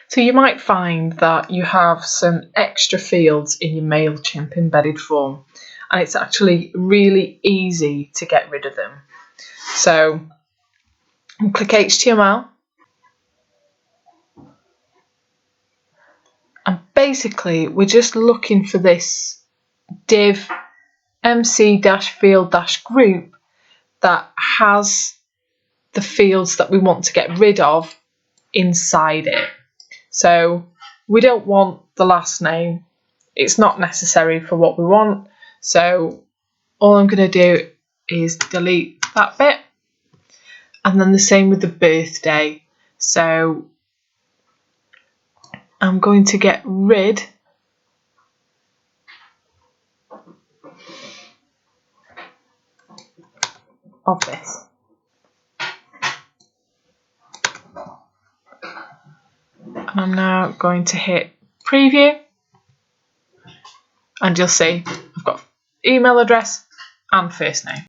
So you might find that you have some extra fields in your Mailchimp embedded form, and it's actually really easy to get rid of them. So click HTML, and basically we're just looking for this div mc-field-group that has the fields that we want to get rid of inside it. So we don't want the last name, it's not necessary for what we want, so all I'm going to do is delete that bit, and then the same with the birthday. So I'm going to get rid of this. And I'm now going to hit preview, and you'll see I've got email address and first name.